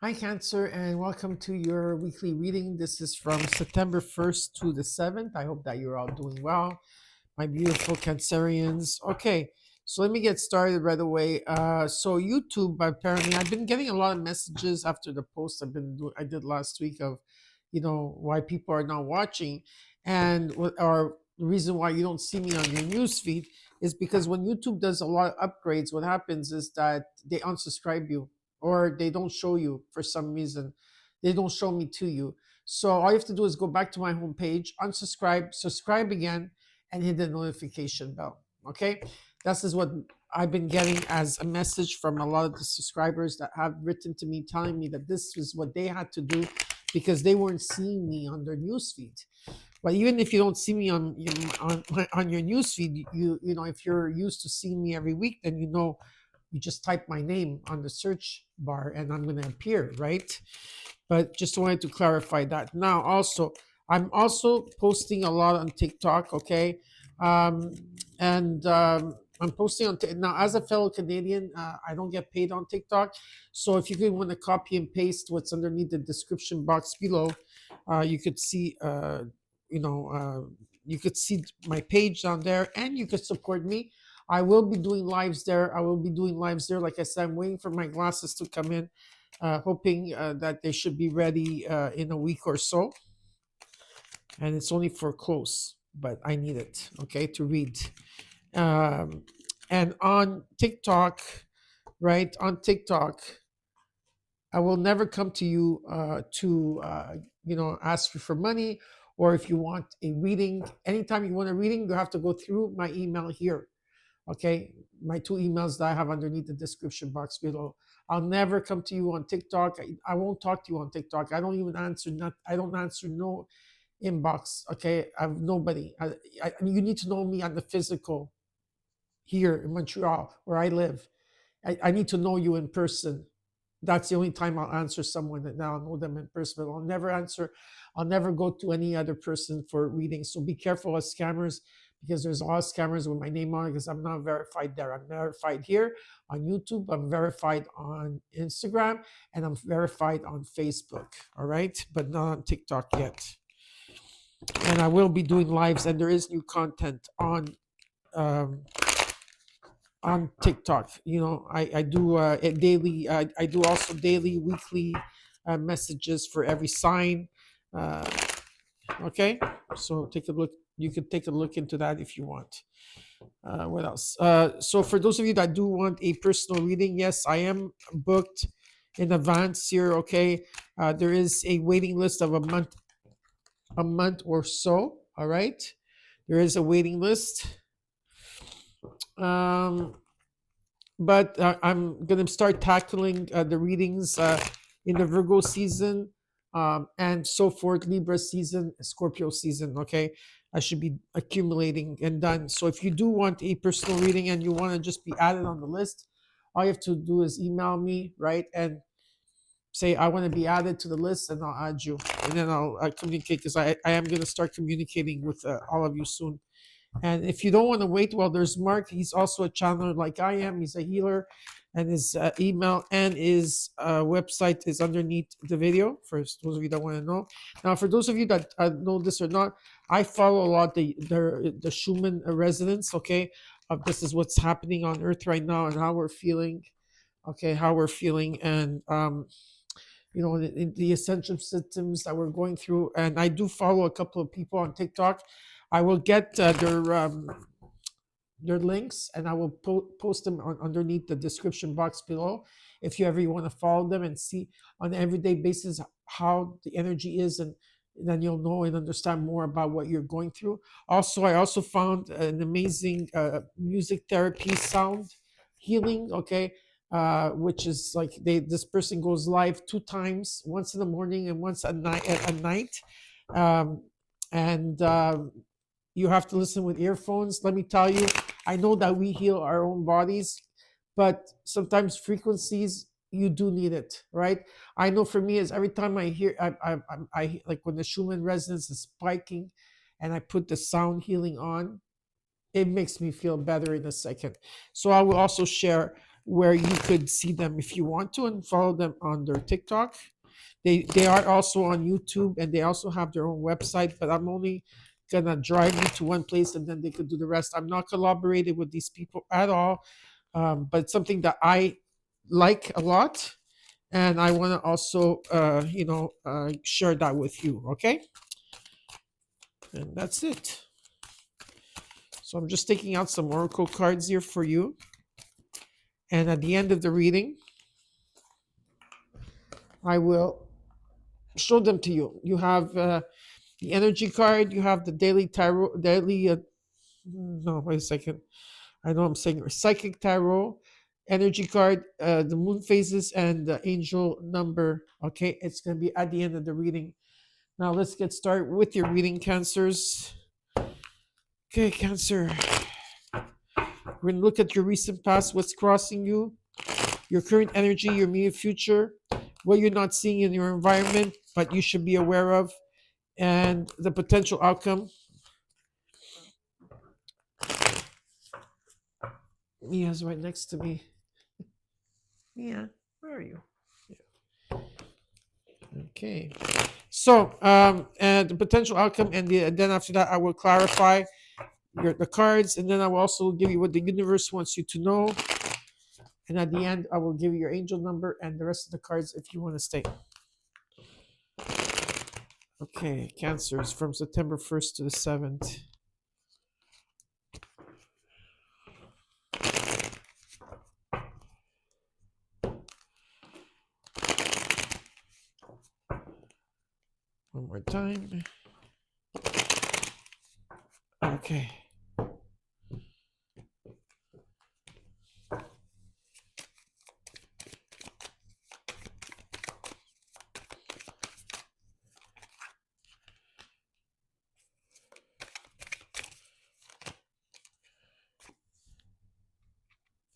Hi, Cancer, and welcome to your weekly reading. This is from September 1st to the 7th. I hope that you're all doing well, my beautiful Cancerians. Okay, so let me get started right away. So YouTube, apparently, I've been getting a lot of messages after the post I did last week of, why people are not watching, and what or the reason why you don't see me on your news feed is because when YouTube does a lot of upgrades, what happens is that they unsubscribe you or they don't show you for some reason. They don't show me to you. So all you have to do is go back to my homepage, unsubscribe, subscribe again, and hit the notification bell. Okay, this is what I've been getting as a message from a lot of the subscribers that have written to me telling me that this is what they had to do because they weren't seeing me on their newsfeed. But even if you don't see me on your newsfeed, you know if you're used to seeing me every week, then you just type my name on the search bar and I'm going to appear, right? But just wanted to clarify that. Now, also, I'm also posting a lot on TikTok, okay? Um, and I'm posting on now as a fellow Canadian, I don't get paid on TikTok. So if you could want to copy and paste what's underneath the description box below, you could see, you know, you could see my page down there, and you could support me. I will be doing lives there. I will be doing lives there. Like I said, I'm waiting for my glasses to come in, hoping that they should be ready in a week or so. And it's only for close, but I need it, okay, to read. Um, and on TikTok, right, on TikTok, I will never come to you to ask you for money, or if you want a reading. Anytime you want a reading, you have to go through my email here. Okay, my two emails that I have underneath the description box below. I'll never come to you on TikTok. I won't talk to you on TikTok. I don't even answer. Not. I don't answer no inbox. Okay, I have nobody. You need to know me on the physical here in Montreal where I live. I need to know you in person. That's the only time I'll answer someone that now I know them in person. But I'll never answer. I'll never go to any other person for readings. So be careful of scammers because there's a lot of scammers with my name on it because I'm not verified there. I'm verified here on YouTube. I'm verified on Instagram and I'm verified on Facebook. All right, but not on TikTok yet. And I will be doing lives, and there is new content um, on TikTok. I do daily. I do also daily, weekly messages for every sign. Uh, okay, so take a look. You could take a look into that if you want. What else? So for those of you that do want a personal reading, yes, I am booked in advance here. Okay, there is a waiting list of a month or so. All right, there is a waiting list. Um, but I'm gonna start tackling the readings in the Virgo season, and so forth, Libra season, Scorpio season. Okay, I should be accumulating and done. So if you do want a personal reading and you want to just be added on the list, all you have to do is email me, right, and say I want to be added to the list, and I'll add you, and then I'll communicate because I am gonna start communicating with all of you soon. And if you don't want to wait, well, there's Mark. He's also a channeler like I am. He's a healer, and his email and his website is underneath the video. For those of you that want to know. Now, for those of you that know this or not, I follow a lot the Schumann resonance. Okay, of this is what's happening on Earth right now and how we're feeling. Okay, how we're feeling, and the essential symptoms that we're going through. And I do follow a couple of people on TikTok. I will get their links and I will post them underneath the description box below. If you ever want to follow them and see on an everyday basis how the energy is, and then you'll know and understand more about what you're going through. Also, I also found an amazing music therapy sound healing. Okay, which is like this person goes live 2 times, once in the morning and once at night, um, and you have to listen with earphones. Let me tell you, I know that we heal our own bodies, but sometimes frequencies you do need it, right? I know for me is every time I hear, I like when the Schumann resonance is spiking, and I put the sound healing on, it makes me feel better in a second. So I will also share where you could see them if you want to, and follow them on their TikTok. They are also on YouTube, and they also have their own website, but I'm only gonna drive you to one place and then they could do the rest. I'm not collaborating with these people at all, but it's something that I like a lot, and I want to also share that with you. Okay, and that's it. So I'm just taking out some oracle cards here for you, and at the end of the reading I will show them to you. You have the energy card, you have the daily tarot, no, wait a second. I know I'm saying psychic tarot, energy card, the moon phases, and the angel number. Okay, it's going to be at the end of the reading. Now let's get started with your reading, Cancers. Okay, Cancer. We're going to look at your recent past, what's crossing you, your current energy, your immediate future, what you're not seeing in your environment, but you should be aware of, and the potential outcome. Mia's right next to me. Mia, where are you? Yeah. Okay. So, and the potential outcome, and then after that, I will clarify the cards, and then I will also give you what the universe wants you to know. And at the end, I will give you your angel number and the rest of the cards if you want to stay. Okay, Cancers from September 1st to the 7th. One more time. Okay.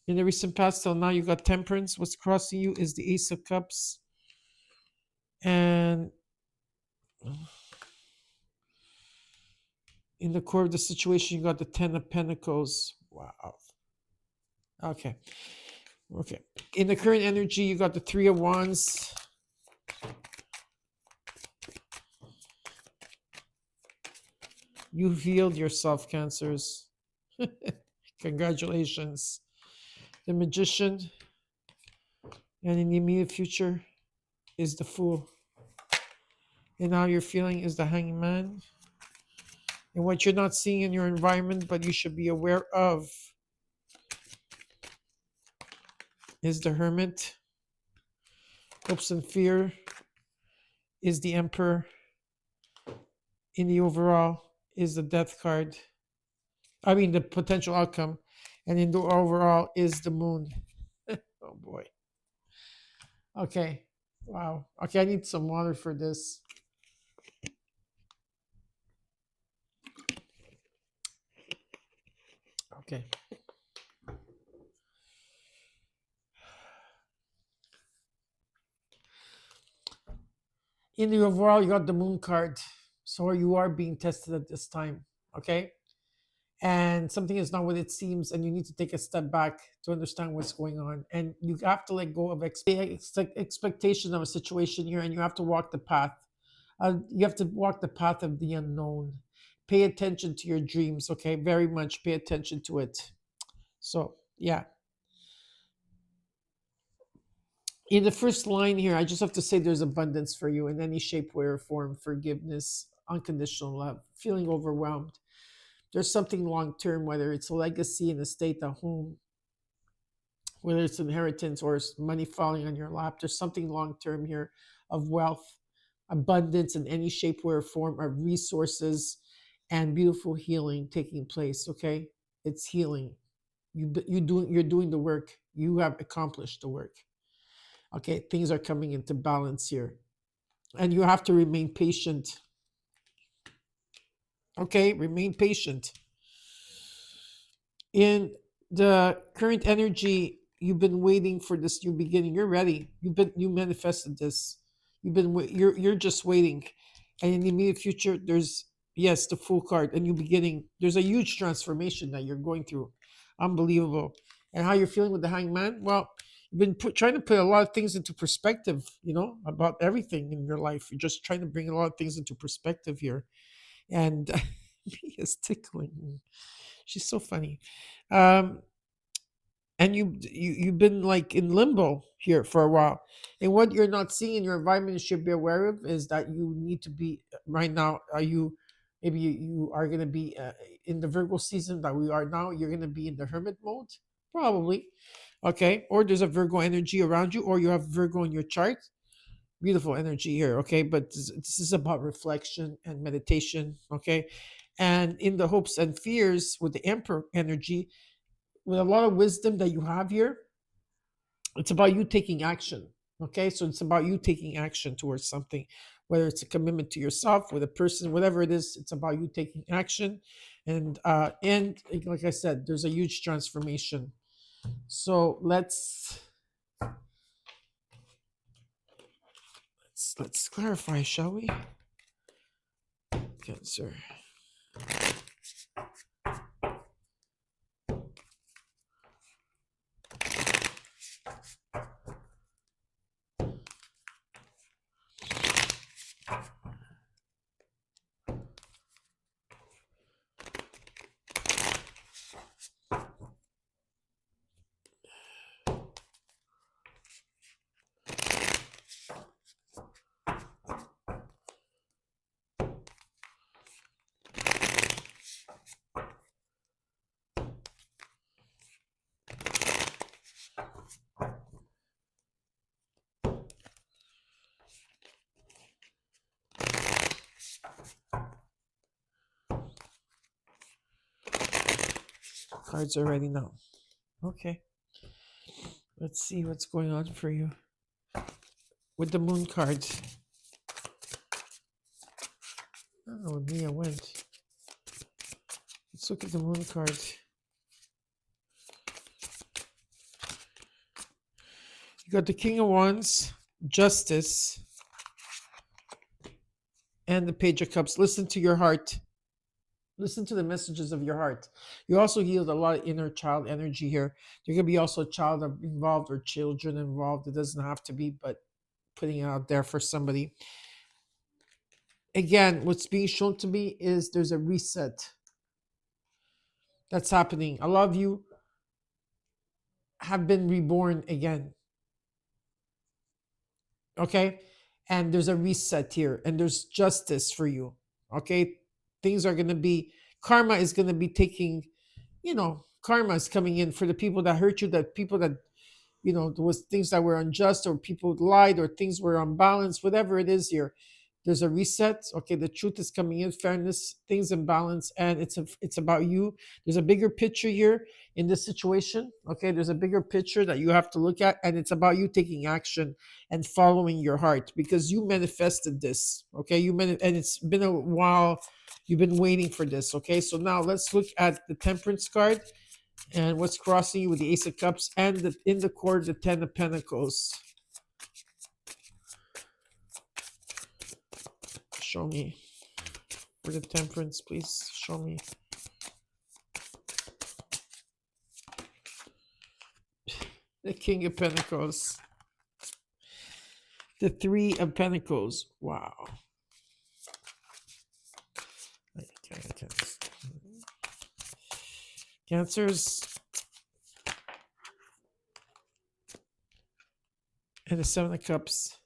In the recent past till now, you got Temperance. What's crossing you is the Ace of Cups. And in the core of the situation, you got the Ten of Pentacles. Wow. Okay. In the current energy, you got the Three of Wands. You've healed yourself, Cancers. Congratulations. The Magician. And in the immediate future is the Fool. And how you're feeling is the Hangman. And what you're not seeing in your environment, but you should be aware of, is the Hermit. Hopes and Fear is the Emperor. In the overall is the Death card. I mean, the potential outcome. And in the overall is the Moon. Oh, boy. Okay. Wow. Okay, I need some water for this. Okay. In the overall, you got the Moon card. So you are being tested at this time. Okay. And something is not what it seems, and you need to take a step back to understand what's going on. And you have to let go of expectation of a situation here, and you have to walk the path. You have to walk the path of the unknown. Pay attention to your dreams, okay? Very much pay attention to it. So, yeah. In the first line here, I just have to say there's abundance for you in any shape, way, or form. Forgiveness, unconditional love, feeling overwhelmed. There's something long term, whether it's a legacy, an estate, a home, whether it's inheritance or money falling on your lap. There's something long term here of wealth, abundance in any shape, way, or form, of resources, and beautiful healing taking place. Okay, it's healing. You're doing the work. You have accomplished the work. Okay, things are coming into balance here, and you have to remain patient. Okay, remain patient. In the current energy, you've been waiting for this new beginning. You're ready. You manifested this. You're just waiting. And in the immediate future, there's, yes, the Fool card, a new beginning. There's a huge transformation that you're going through. Unbelievable. And how you're feeling with the hangman? Well, you've been trying to put a lot of things into perspective, about everything in your life. You're just trying to bring a lot of things into perspective here. And Mia is tickling. She's so funny. Um, and you've been like in limbo here for a while, and what you're not seeing in your environment you should be aware of is that you need to be right now. Are you maybe you are going to be in the Virgo season that we are now? You're going to be in the hermit mode, probably. Okay, or there's a Virgo energy around you, or you have Virgo in your chart. Beautiful energy here. Okay, but this is about reflection and meditation. Okay, and in the hopes and fears with the Emperor energy, with a lot of wisdom that you have here, it's about you taking action. Okay, so it's about you taking action towards something, whether it's a commitment to yourself, with a person, whatever it is. It's about you taking action, and like I said, there's a huge transformation. So let's clarify, shall we? Cancer. Cards are ready now. Okay. Let's see what's going on for you with the moon cards. Oh, Mia went. Let's look at the moon cards. You got the King of Wands, Justice, and the Page of Cups. Listen to your heart. Listen to the messages of your heart. You also healed a lot of inner child energy here. There could be also a child involved or children involved. It doesn't have to be, but putting it out there for somebody. Again, what's being shown to me is there's a reset that's happening. A lot of you have been reborn again. Okay? And there's a reset here, and there's justice for you. Okay? Things are going to be, karma is going to be taking, karma is coming in for the people that hurt you, that people that, there was things that were unjust, or people lied, or things were unbalanced, whatever it is here. There's a reset. Okay, the truth is coming in, fairness, things in balance, and it's about you. There's a bigger picture here in this situation. Okay, there's a bigger picture that you have to look at, and it's about you taking action and following your heart, because you manifested this. Okay, and it's been a while. You've been waiting for this. Okay, so now let's look at the Temperance card and what's crossing you with the Ace of Cups, and in the court, the Ten of Pentacles. Show me for the Temperance, please. Show me. The King of Pentacles. The Three of Pentacles. Wow. Cancers. And the Seven of Cups.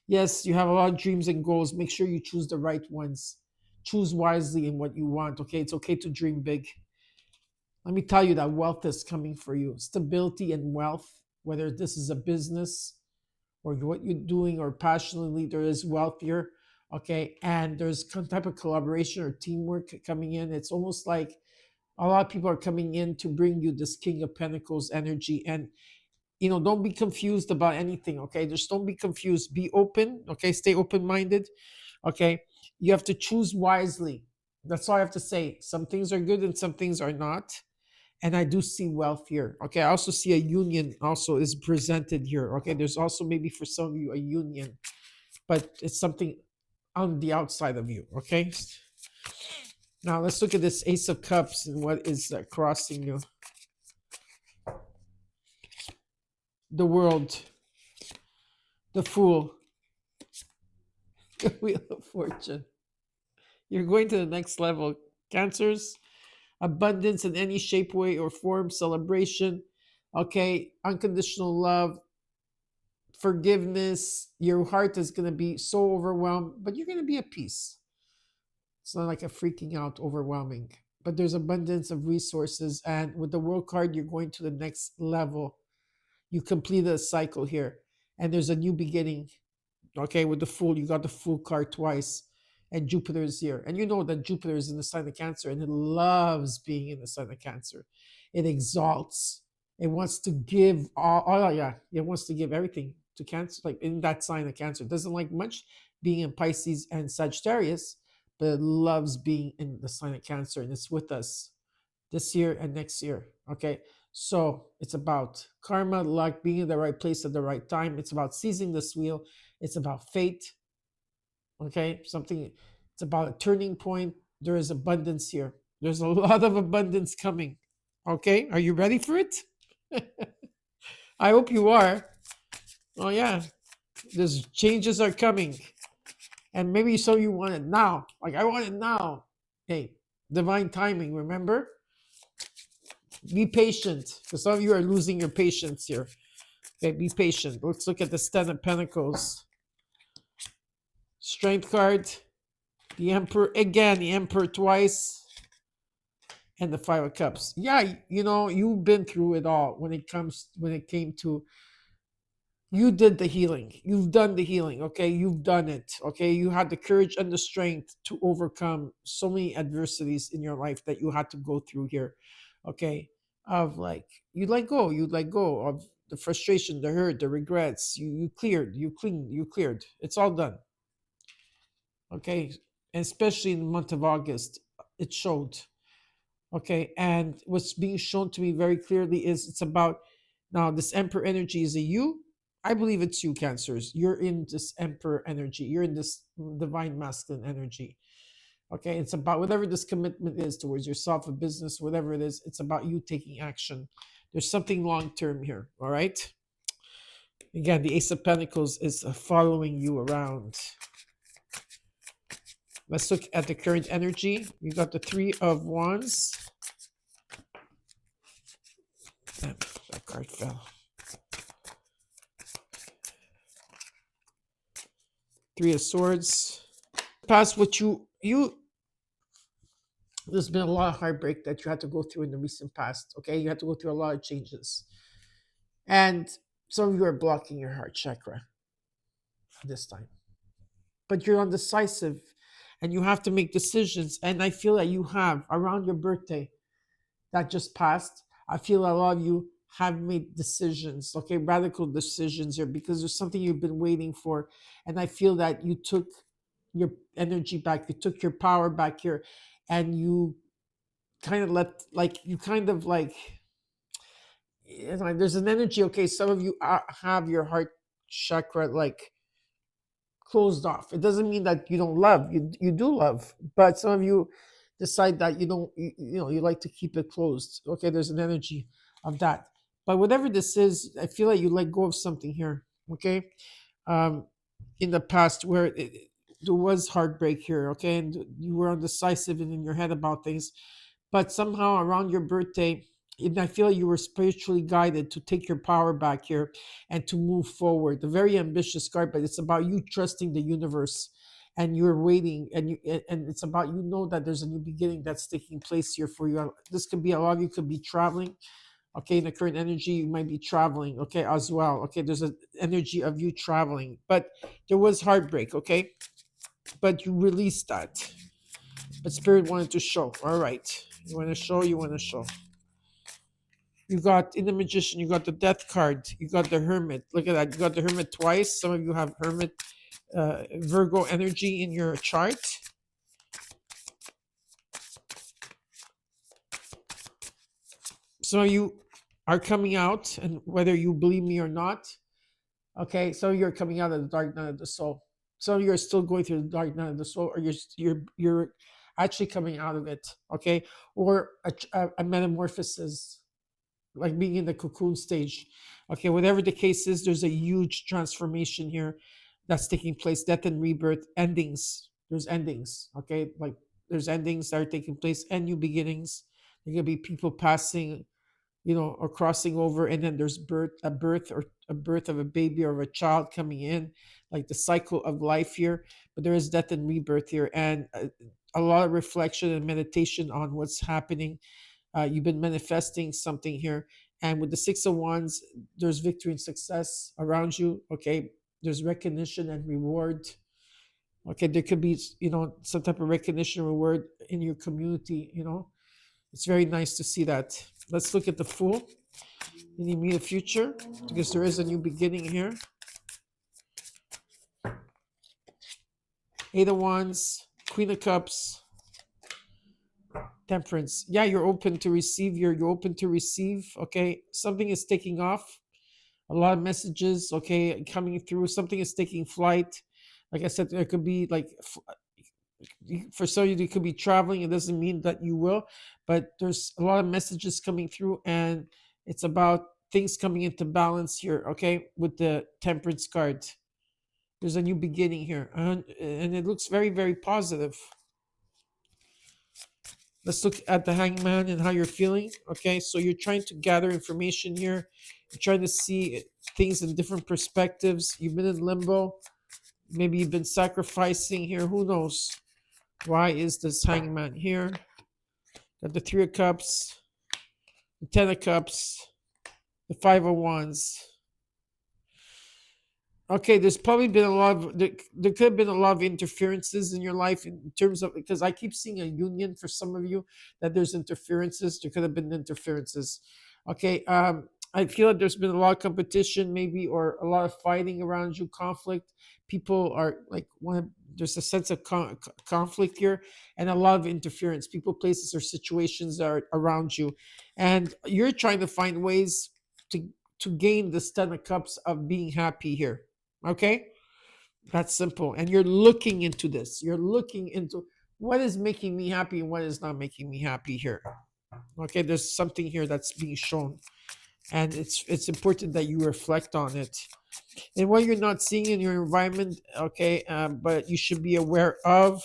Yes, you have a lot of dreams and goals. Make sure you choose the right ones. Choose wisely in what you want, okay? It's okay to dream big. Let me tell you that wealth is coming for you. Stability and wealth, whether this is a business or what you're doing or passionately, there is wealth here, okay? And there's some type of collaboration or teamwork coming in. It's almost like a lot of people are coming in to bring you this King of Pentacles energy. And don't be confused about anything, okay? Just don't be confused. Be open, okay? Stay open-minded, okay? You have to choose wisely. That's all I have to say. Some things are good and some things are not. And I do see wealth here, okay? I also see a union also is presented here, okay? There's also maybe for some of you a union, but it's something on the outside of you, okay? Now let's look at this Ace of Cups and what is crossing you. the world, the Fool, the Wheel of Fortune. You're going to the next level. Cancers, abundance in any shape, way, or form, celebration, okay, unconditional love, forgiveness. Your heart is going to be so overwhelmed, but you're going to be at peace. It's not like a freaking out, overwhelming. But there's abundance of resources. And with the World card, you're going to the next level. You completed a cycle here. And there's a new beginning. Okay, with the Fool, you got the Fool card twice. And Jupiter is here. And you know that Jupiter is in the sign of Cancer and it loves being in the sign of Cancer. It exalts. It wants to give all, oh yeah, it wants to give everything to Cancer, like in that sign of Cancer. It doesn't like much being in Pisces and Sagittarius, but it loves being in the sign of Cancer and it's with us this year and next year. Okay. So it's about karma, luck, being in the right place at the right time. It's about seizing this wheel. It's about fate. Okay. Something, it's about a turning point. There is abundance here. There's a lot of abundance coming. Okay. Are you ready for it? I hope you are. Oh, yeah. There's changes are coming. And maybe so you want it now. Like, I want it now. Hey, divine timing, remember? Be patient, because some of you are losing your patience here. Okay, be patient. Let's look at the Ten of Pentacles. Strength card. The Emperor, again, the Emperor twice. And the Five of Cups. Yeah, you know, you've been through it all when it came to, you did the healing. You've done the healing, okay? You've done it, okay? You had the courage and the strength to overcome so many adversities in your life that you had to go through here, okay? Of like, you let go of the frustration, the hurt, the regrets. You cleared, you cleaned, you cleared. It's all done, okay? And especially in the month of August, it showed. Okay, and what's being shown to me very clearly is it's about now this Emperor energy is a you. I believe it's you, Cancers. You're in this Emperor energy. You're in this divine masculine energy. Okay, it's about whatever this commitment is towards yourself, a business, whatever it is. It's about you taking action. There's something long term here. All right. Again, the Ace of Pentacles is following you around. Let's look at the current energy. You got the Three of Wands. That card fell. Three of Swords. Past what you there's been a lot of heartbreak that you had to go through in the recent past. Okay, you had to go through a lot of changes, and some of you are blocking your heart chakra this time. But you're undecisive, and you have to make decisions. And I feel that you have around your birthday that just passed. I feel a lot of you have made decisions, okay, radical decisions here, because there's something you've been waiting for. And I feel that you took your energy back, you took your power back here, and you kind of let, like, you kind of like, there's an energy, okay, some of you have your heart chakra like closed off. It doesn't mean that you don't love, you do love, but some of you decide that you don't, you like to keep it closed. Okay, there's an energy of that. But whatever this is, I feel like you let go of something here. Okay, um in the past where there was heartbreak here, okay, and you were undecisive and in your head about things, but somehow around your birthday, and I feel you were spiritually guided to take your power back here and to move forward. A very ambitious card, but it's about you trusting the universe, and you're waiting, and it's about, that there's a new beginning that's taking place here for you. This could be, a lot of you could be traveling. Okay, in the current energy, you might be traveling, okay, as well. Okay, there's an energy of you traveling, but there was heartbreak, okay, but you released that. But Spirit wanted to show. All right, you want to show, you got, in the Magician, you got the Death card, you got the Hermit. Look at that, you got the Hermit twice. Some of you have Hermit, Virgo energy in your chart. Some of you are coming out, and whether you believe me or not, okay, some of you are coming out of the dark night of the soul. Some of you are still going through the dark night of the soul, or you're actually coming out of it, okay, or a metamorphosis. like being in the cocoon stage. Okay, whatever the case is, there's a huge transformation here that's taking place. Death and rebirth, endings. There's endings. Okay, like there's endings that are taking place and new beginnings. There gonna be people passing, or crossing over, and then there's birth or a birth of a baby or of a child coming in, like the cycle of life here. But there is death and rebirth here, and a lot of reflection and meditation on what's happening. You've been manifesting something here, and with the Six of Wands, there's victory and success around you. Okay, there's recognition and reward. Okay, there could be some type of recognition reward in your community. It's very nice to see that. Let's look at the Fool in the immediate future, because there is a new beginning here. Eight of Wands, Queen of Cups, Temperance. Yeah, you're open to receive. You're open to receive. Okay, something is taking off. A lot of messages. Okay, coming through. Something is taking flight. Like I said, there could be like for some of you, you could be traveling. It doesn't mean that you will, but there's a lot of messages coming through, and it's about things coming into balance here. Okay, with the Temperance card, there's a new beginning here, and it looks very, very positive. Let's look at the Hangman and how you're feeling. Okay, so you're trying to gather information here. You're trying to see things in different perspectives. You've been in limbo. Maybe you've been sacrificing here. Who knows? Why is this Hangman here? Got the Three of Cups, the Ten of Cups, the Five of Wands. Okay, there's probably been a lot of there could have been a lot of interferences in your life in terms of, because I keep seeing a union for some of you, that there's interferences. There could have been interferences. Okay, I feel like there's been a lot of competition, maybe, or a lot of fighting around you, conflict. People are like there's a sense of conflict here, and a lot of interference. People, places, or situations are around you, and you're trying to find ways to gain this Ten of Cups of being happy here. Okay, that's simple. And you're looking into this. You're looking into what is making me happy and what is not making me happy here. Okay, there's something here that's being shown, and it's important that you reflect on it. And what you're not seeing in your environment, okay, but you should be aware of,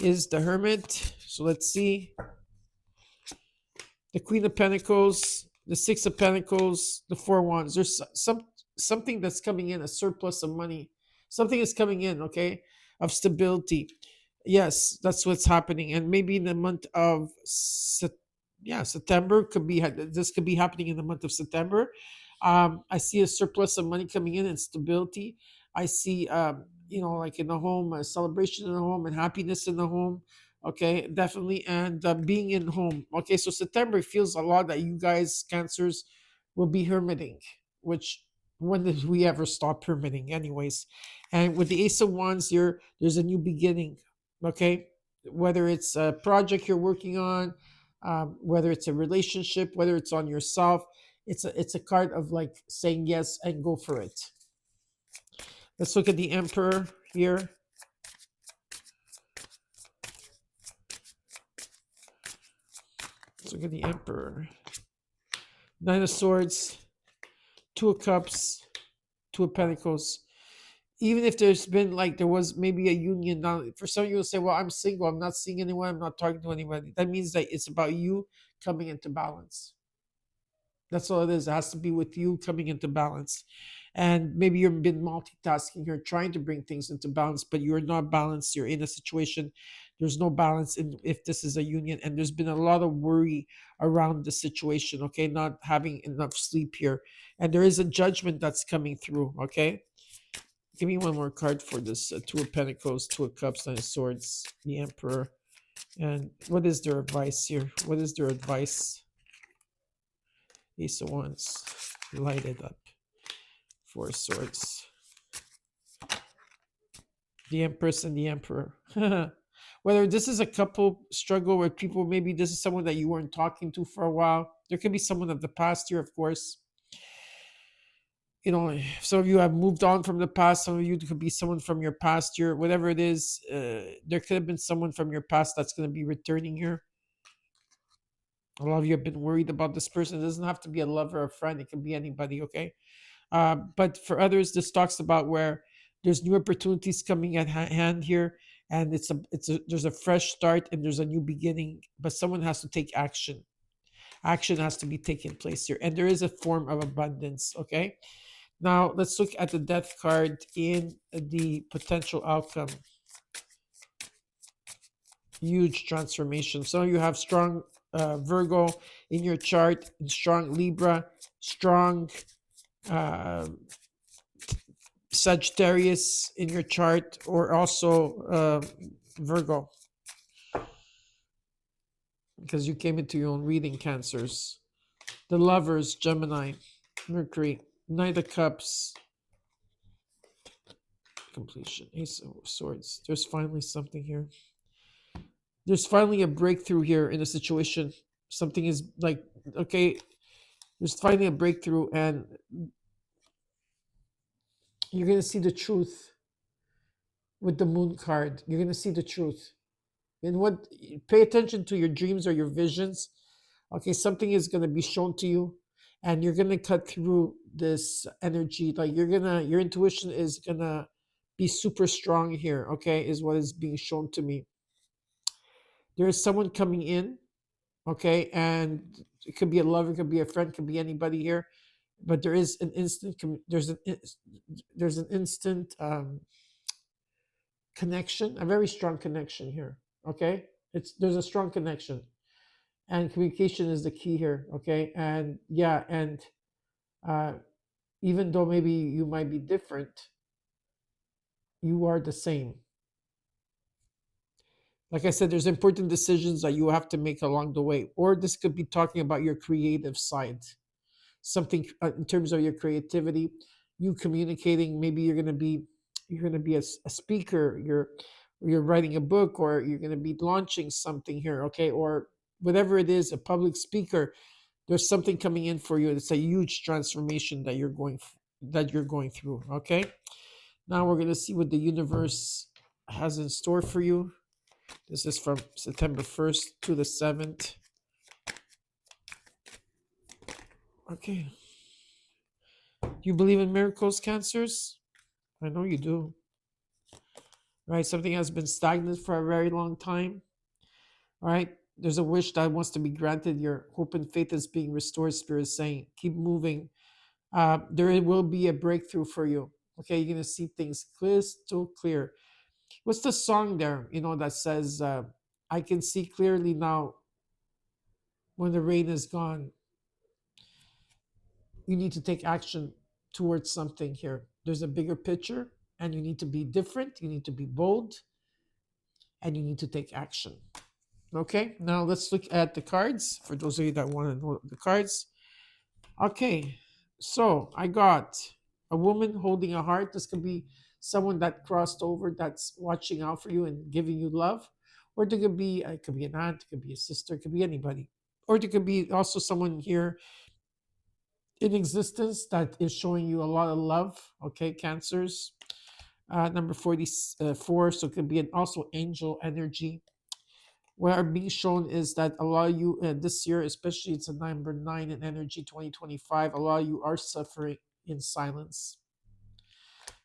is the Hermit. So let's see. The Queen of Pentacles, the Six of Pentacles, the Four of Wands. There's something that's coming in, a surplus of money. Something is coming in, okay, of stability. Yes, that's what's happening. And maybe in the month of September, this could be happening in the month of September. I see a surplus of money coming in and stability. I see, like in the home, a celebration in the home and happiness in the home. Okay, definitely. And being in home. Okay, so September feels a lot that you guys, Cancers, will be hermiting, which, when did we ever stop hermiting anyways? And with the Ace of Wands here, there's a new beginning. Okay, whether it's a project you're working on, whether it's a relationship, whether it's on yourself, it's a card of like saying yes and go for it. Let's look at the Emperor here. Let's look at the Emperor. Nine of Swords, Two of Cups, Two of Pentacles. Even if there's been there was maybe a union, now for some of you will say, well, I'm single, I'm not seeing anyone, I'm not talking to anybody. That means that it's about you coming into balance. That's all it is. It has to be with you coming into balance. And maybe you've been multitasking, you're trying to bring things into balance, but you're not balanced. You're in a situation, there's no balance in if this is a union, and there's been a lot of worry around the situation, okay? Not having enough sleep here. And there is a judgment that's coming through, okay? Give me one more card for this. Two of Pentacles, Two of Cups, Nine of Swords, the Emperor. And what is their advice here? What is their advice? Ace of Wands, light it up. Four of Swords, the Empress and the Emperor. Whether this is a couple struggle where people, maybe this is someone that you weren't talking to for a while. There could be someone of the past here, of course. Some of you have moved on from the past. Some of you could be someone from your past year. Whatever it is, there could have been someone from your past that's going to be returning here. A lot of you have been worried about this person. It doesn't have to be a lover or a friend. It can be anybody, okay? But for others, this talks about where there's new opportunities coming at hand here, and there's a fresh start and there's a new beginning. But someone has to take action. Action has to be taken place here, and there is a form of abundance. Okay. Now let's look at the death card in the potential outcome. Huge transformation. Some of you have strong Virgo in your chart, and strong Libra, strong uh, Sagittarius in your chart, or also Virgo, because you came into your own reading, Cancers. The Lovers, Gemini, Mercury, Knight of Cups, completion, Ace of Swords. There's finally something here. There's finally a breakthrough here in a situation. Something is like, okay, there's finally a breakthrough, and you're going to see the truth with the Moon card. You're going to see the truth. And what, pay attention to your dreams or your visions. Okay, something is going to be shown to you, and you're going to cut through this energy. Like your intuition is going to be super strong here. Okay, is what is being shown to me. There is someone coming in. Okay, and it could be a lover, it could be a friend, could be anybody here, but there is an instant there's an instant connection, a very strong connection here. Okay, there's a strong connection, and communication is the key here. Okay, and yeah, and uh, even though maybe you might be different, you are the same. Like I said, there's important decisions that you have to make along the way, or this could be talking about your creative side, something in terms of your creativity, you communicating. Maybe you're going to be a speaker, you're writing a book, or you're going to be launching something here. Okay, or whatever it is, a public speaker. There's something coming in for you. It's a huge transformation that you're going through. Okay, now we're going to see what the universe has in store for you. This is from September 1st to the 7th. Okay, do you believe in miracles, Cancers? I know you do. Right? Something has been stagnant for a very long time. Right? There's a wish that wants to be granted. Your hope and faith is being restored. Spirit is saying, keep moving. There will be a breakthrough for you. Okay, you're gonna see things crystal clear. What's the song there? That says, "I can see clearly now when the rain is gone." You need to take action towards something here. There's a bigger picture, and you need to be different. You need to be bold, and you need to take action. Okay, now let's look at the cards for those of you that want to know the cards. Okay, so I got a woman holding a heart. This could be someone that crossed over, that's watching out for you and giving you love. Or it could be an aunt, it could be a sister, it could be anybody. Or it could be also someone here in existence that is showing you a lot of love. Okay, Cancers. Number 44, so it could be also angel energy. What are being shown is that a lot of you this year, especially it's a number 9 in energy 2025, a lot of you are suffering in silence.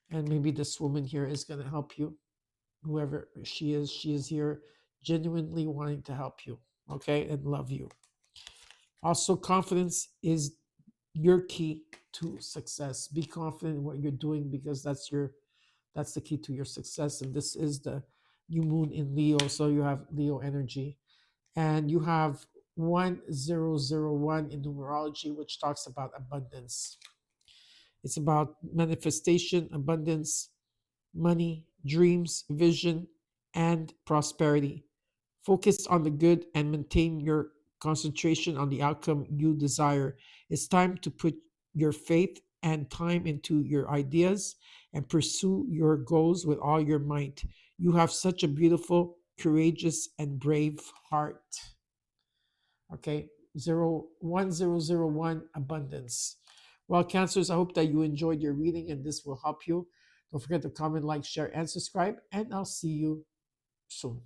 And maybe this woman here is going to help you. Whoever she is here genuinely wanting to help you, okay, and love you. Also, confidence is your key to success. Be confident in what you're doing, because that's the key to your success. And this is the new moon in Leo, so you have Leo energy. And you have 1001 in numerology, which talks about abundance. It's about manifestation, abundance, money, dreams, vision, and prosperity. Focus on the good and maintain your concentration on the outcome you desire. It's time to put your faith and time into your ideas and pursue your goals with all your might. You have such a beautiful, courageous, and brave heart. Okay, 1001 abundance. Well, Cancers, I hope that you enjoyed your reading and this will help you. Don't forget to comment, like, share, and subscribe, and I'll see you soon.